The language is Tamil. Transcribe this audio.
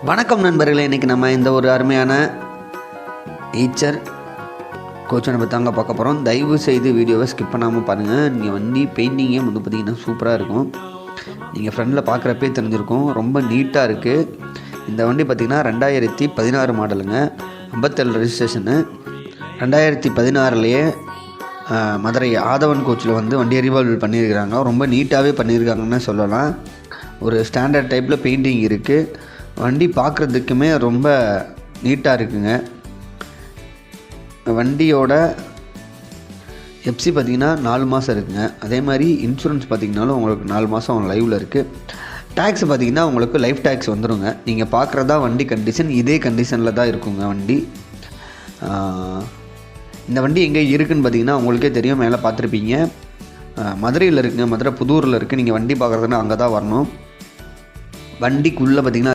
வணக்கம் நண்பர்களே, இன்றைக்கி நம்ம இந்த ஒரு அருமையான ஈச்சர் கோச்சனை பற்றி தாங்க பார்க்க போகிறோம். தயவு செய்து வீடியோவை ஸ்கிப் பண்ணாமல் பாருங்கள். நீங்கள் வண்டி பெயிண்டிங்கே வந்து பார்த்திங்கன்னா சூப்பராக இருக்கும். நீங்கள் ஃப்ரெண்டில் பார்க்குறப்பே தெரிஞ்சிருக்கும், ரொம்ப நீட்டாக இருக்குது. இந்த வண்டி பார்த்திங்கன்னா 2016 மாடலுங்க, 57 ரெஜிஸ்ட்ரேஷனு. 2016லேயே மதுரை ஆதவன் கோச்சில் வந்து வண்டியை ரீவால்வ் பண்ணியிருக்கிறாங்க. ரொம்ப நீட்டாகவே பண்ணியிருக்காங்கன்னு சொல்லலாம். ஒரு ஸ்டாண்டர்ட் டைப்பில் பெயிண்டிங் இருக்குது. வண்டி பார்க்குறதுக்குமே ரொம்ப நீட்டாக இருக்குங்க. வண்டியோட எஃப்சி பார்த்திங்கன்னா 4 மாதம் இருக்குங்க. அதே மாதிரி இன்சூரன்ஸ் பார்த்திங்கனாலும் உங்களுக்கு 4 மாதம் லைவில் இருக்குது. டேக்ஸ் பார்த்திங்கன்னா உங்களுக்கு லைஃப் டேக்ஸ் வந்துடுங்க. நீங்கள் பார்க்குறதா வண்டி கண்டிஷன், இதே கண்டிஷனில் தான் இருக்குங்க வண்டி. இந்த வண்டி எங்கே இருக்குதுன்னு பார்த்திங்கன்னா உங்களுக்கே தெரியும், மேலே பார்த்துருப்பீங்க. மதுரையில் இருக்குங்க, மதுரை புதூரில் இருக்குது. நீங்கள் வண்டி பார்க்குறதுன்னா அங்கே தான் வரணும். வண்டிக்குள்ளே பார்த்திங்கன்னா